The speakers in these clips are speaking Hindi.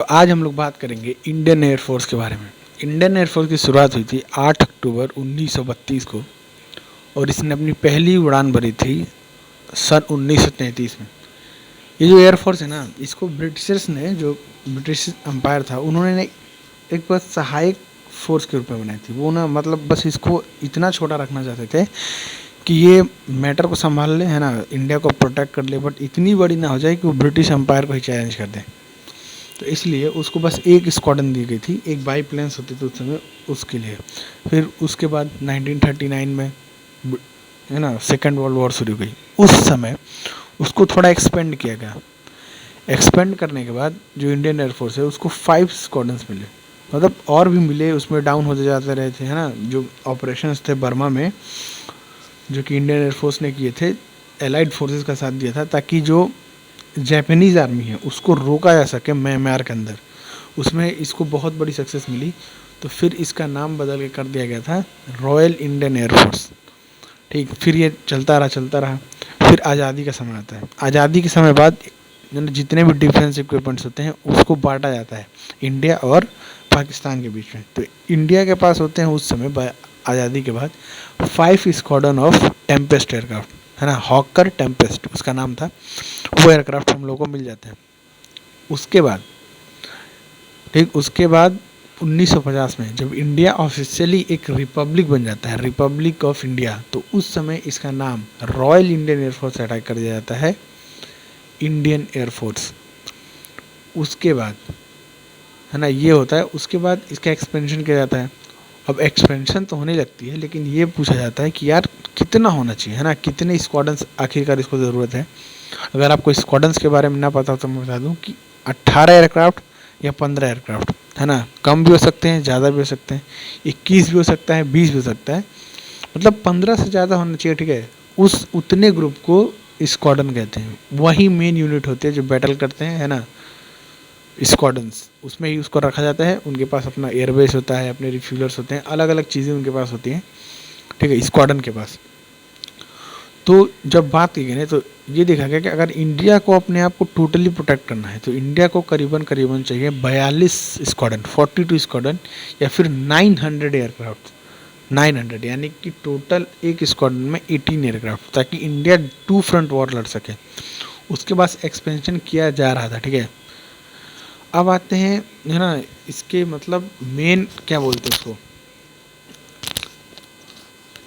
तो आज हम लोग बात करेंगे इंडियन एयरफोर्स के बारे में। इंडियन एयरफोर्स की शुरुआत हुई थी 8 अक्टूबर 1932 को और इसने अपनी पहली उड़ान भरी थी सन 1933 में। ये जो एयरफोर्स है ना, इसको ब्रिटिशर्स ने, जो ब्रिटिश एम्पायर था, उन्होंने एक बस सहायक फोर्स के रूप में बनाई थी। वो ना मतलब बस इसको इतना छोटा रखना चाहते थे कि ये मैटर को संभाल ले, है ना, इंडिया को प्रोटेक्ट कर ले, बट इतनी बड़ी ना हो जाए कि वो ब्रिटिश एम्पायर को ही चैलेंज कर दे। तो इसलिए उसको बस एक स्क्वाड्रन दी गई थी, एक बाई प्लेन्स होते थे उस समय, उसके लिए। फिर उसके बाद 1939 में, है ना, सेकेंड वर्ल्ड वॉर शुरू हुई। उस समय उसको थोड़ा एक्सपेंड किया गया। एक्सपेंड करने के बाद जो इंडियन एयरफोर्स है उसको 5 स्क्वाड्रन्स मिले, मतलब और भी मिले, उसमें डाउन होते जाते रहे थे, है ना। जो ऑपरेशंस थे बर्मा में, जो कि इंडियन एयरफोर्स ने किए थे, एलाइड फोर्सेस का साथ दिया था, ताकि जो जापानीज़ आर्मी है उसको रोका जा सके म्यांमार के अंदर। उसमें इसको बहुत बड़ी सक्सेस मिली। तो फिर इसका नाम बदल के कर दिया गया था रॉयल इंडियन एयरफोर्स। ठीक, फिर ये चलता रहा। फिर आज़ादी का समय आता है। आज़ादी के समय बाद जितने भी डिफेंस इक्विपमेंट्स होते हैं उसको बांटा जाता है इंडिया और पाकिस्तान के बीच में। तो इंडिया के पास होते हैं उस समय आज़ादी के बाद 5 स्क्वाड्रन ऑफ टेम्पेस्ट एयरक्राफ्ट, है ना, हॉकर टेम्पेस्ट उसका नाम था। वो एयरक्राफ्ट हम लोगों को मिल जाते हैं। उसके बाद, ठीक, उसके बाद 1950 में जब इंडिया ऑफिशियली एक रिपब्लिक बन जाता है, रिपब्लिक ऑफ इंडिया, तो उस समय इसका नाम रॉयल इंडियन एयरफोर्स हटा कर दिया जाता है इंडियन एयरफोर्स। उसके बाद, है ना, ये होता है। उसके बाद इसका एक्सपेंशन किया जाता है। अब एक्सपेंशन तो होने लगती है, लेकिन ये पूछा जाता है कि यार कितना होना चाहिए, है ना, कितने स्क्वाड्रन्स आखिरकार इसको ज़रूरत है। अगर आपको स्क्वाड्रन्स के बारे में ना पता हो तो मैं बता दूं कि 18 एयरक्राफ्ट या 15 एयरक्राफ्ट, है ना, कम भी हो सकते हैं, ज़्यादा भी हो सकते हैं, 21 भी हो सकता है, 20 भी हो सकता है, मतलब 15 से ज़्यादा होना चाहिए, ठीक है। उस उतने ग्रुप को स्क्वाड्रन कहते हैं। वही मेन यूनिट होते हैं जो बैटल करते हैं, है ना, स्क्वाड्रन्स, उसमें ही उसको रखा जाता है। उनके पास अपना एयरबेस होता है, अपने रिफ्यूलर्स होते हैं, अलग अलग चीज़ें उनके पास होती हैं, ठीक है, स्क्वाड्रन के पास। तो जब बात की गई ना, तो ये देखा गया कि अगर इंडिया को अपने आप को टोटली प्रोटेक्ट करना है तो इंडिया को करीबन करीबन चाहिए 42 स्क्वाड्रन, 42 स्क्वाड्रन, या फिर 900 एयरक्राफ्ट। 900 यानी कि टोटल एक स्क्वाड्रन में 18 एयरक्राफ्ट, ताकि इंडिया 2 फ्रंट वॉर लड़ सके। उसके बाद एक्सपेंशन किया जा रहा था, ठीक है। अब आते हैं, है ना, इसके मतलब मेन क्या बोलते हैं उसको,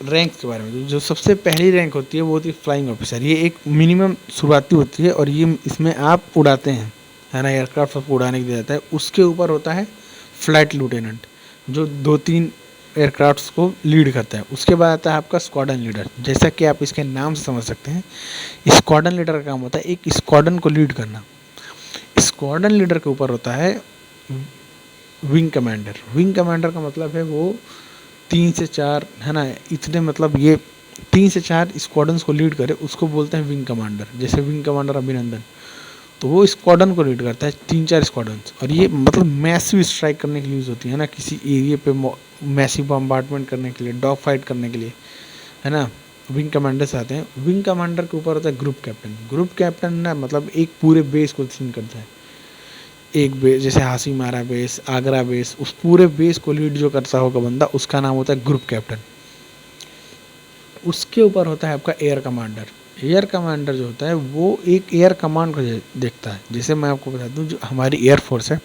रैंक के बारे में। जो सबसे पहली रैंक होती है वो होती है फ्लाइंग ऑफिसर। ये एक मिनिमम शुरुआती होती है और ये इसमें आप उड़ाते हैं, है ना, एयरक्राफ्ट आपको उड़ाने के दिया जाता है। उसके ऊपर होता है फ्लाइट लूटेनेंट, जो 2-3 एयरक्राफ्ट्स को लीड करता है। उसके बाद आता है आपका स्क्वाड्रन लीडर। जैसा कि आप इसके नाम से समझ सकते हैं, स्क्वाड्रन लीडर का काम होता है एक स्क्वाड्रन को लीड करना। स्क्वाड्रन लीडर के ऊपर होता है विंग कमांडर। विंग कमांडर का मतलब है वो 3 से 4, है ना, इतने, मतलब ये 3 से 4 स्क्वाड्रन्स को लीड करे, उसको बोलते हैं विंग कमांडर। जैसे विंग कमांडर अभिनंदन, तो वो स्क्वाड्रन को लीड करता है, 3-4 स्क्वाड्रन्स। और ये मतलब मैसिव स्ट्राइक करने के लिए यूज़ होती है ना, किसी एरिया पे मैसिव बम्बार्डमेंट करने के लिए, डॉग फाइट करने के लिए, है ना, विंग कमांडर्स आते हैं। विंग कमांडर के ऊपर होता है ग्रुप कैप्टन। ग्रुप कैप्टन ना मतलब एक पूरे बेस को सीन करता है। एक बेस, जैसे हासीमारा बेस, आगरा बेस, उस पूरे बेस को लीड जो करता होगा बंदा, उसका नाम होता है ग्रुप कैप्टन। उसके ऊपर होता है आपका एयर कमांडर। एयर कमांडर जो होता है वो एक एयर कमांड को देखता है। जैसे मैं आपको बता दूं, जो हमारी एयरफोर्स है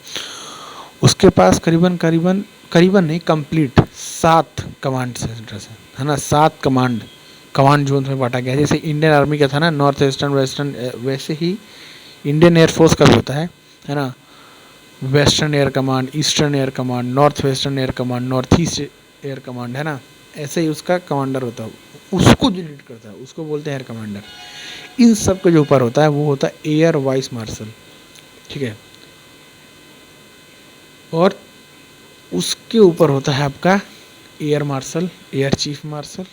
उसके पास करीबन करीबन करीबन नहीं, कंप्लीट 7 कमांड सेंटर्स है ना, 7 कमांड जोन में बांटा गया है। जैसे इंडियन आर्मी का था ना, नॉर्थ ईस्टर्न वेस्टर्न, वैसे ही इंडियन एयरफोर्स का भी होता है ना, western air command, eastern air command, north western air command, north east air command, है ना। ऐसे ही उसका कमांडर होता है, उसको जो लीड करता है उसको बोलते हैं एयर कमांडर। इन सब के जो ऊपर होता है वो होता है एयर वाइस मार्शल, ठीक है। और उसके ऊपर होता है आपका air marshal, air chief marshal,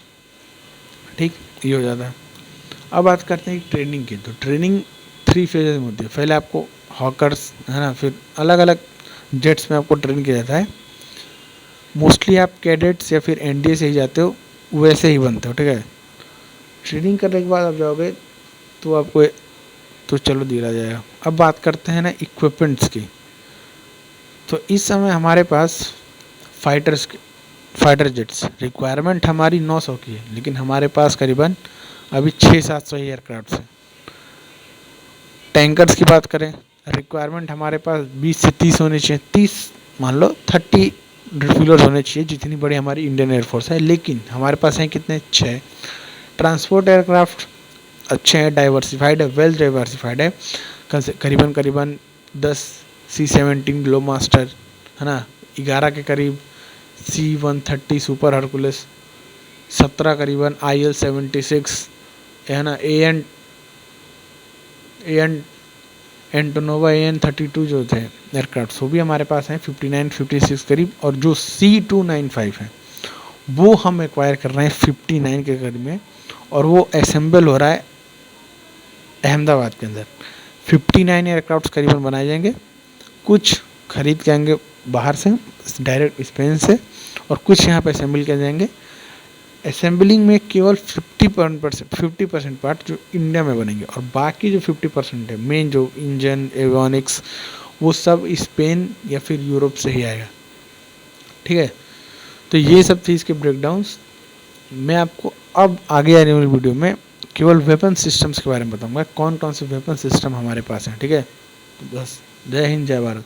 ठीक, ये हो जाता है। अब बात करते हैं ट्रेनिंग की। तो ट्रेनिंग 3 फेजेज में होती है। पहले आपको हॉकर्स, है ना, फिर अलग अलग जेट्स में आपको ट्रेन किया जाता है। मोस्टली आप कैडेट्स या फिर एनडीए से ही जाते हो, वैसे ही बनते हो, ठीक है। ट्रेनिंग करने के बाद आप जाओगे तो आपको, तो चलो दिया जाएगा। अब बात करते हैं ना इक्विपमेंट्स की। तो इस समय हमारे पास फाइटर जेट्स रिक्वायरमेंट हमारी 900 की है, लेकिन हमारे पास करीबन अभी 600-700 एयरक्राफ्ट हैं। टैंकर्स की बात करें, रिक्वायरमेंट हमारे पास 20 से 30 होने चाहिए, 30 मान लो 30 रिफ्यूलर्स होने चाहिए, जितनी बड़ी हमारी इंडियन एयरफोर्स है, लेकिन हमारे पास हैं कितने, 6। ट्रांसपोर्ट एयरक्राफ्ट अच्छे हैं, डाइवर्सिफाइड है, वेल डाइवर्सिफाइड है, करीबन करीबन 10 C-17 ग्लोमास्टर है ना, 11 के करीब C-130 सुपर हरकुलस, 17 करीबन IL-76 है ना, एंटोनोवा AN-32 जो थे एयरक्राफ्ट वो भी हमारे पास हैं 59-56 करीब, और जो C-295 है वो हम एक्वायर कर रहे हैं 59 के करीब में, और वो असेंबल हो रहा है अहमदाबाद के अंदर। 59 एयरक्राफ्ट करीबन बनाए जाएंगे, कुछ खरीद के आएंगे बाहर से डायरेक्ट स्पेन से, और कुछ यहाँ पे असेंबल किए जाएंगे। असेंबलिंग में केवल 50% पार्ट जो इंडिया में बनेंगे, और बाकी जो 50% है मेन जो इंजन एवियोनिक्स वो सब स्पेन या फिर यूरोप से ही आएगा। ठीक है, तो ये सब थी इसके ब्रेकडाउन्स। मैं आपको अब आगे आने वाली वीडियो में केवल वेपन सिस्टम्स के बारे में बताऊंगा, कौन कौन से वेपन सिस्टम हमारे पास हैं। ठीक है, तो बस जय हिंद जय भारत।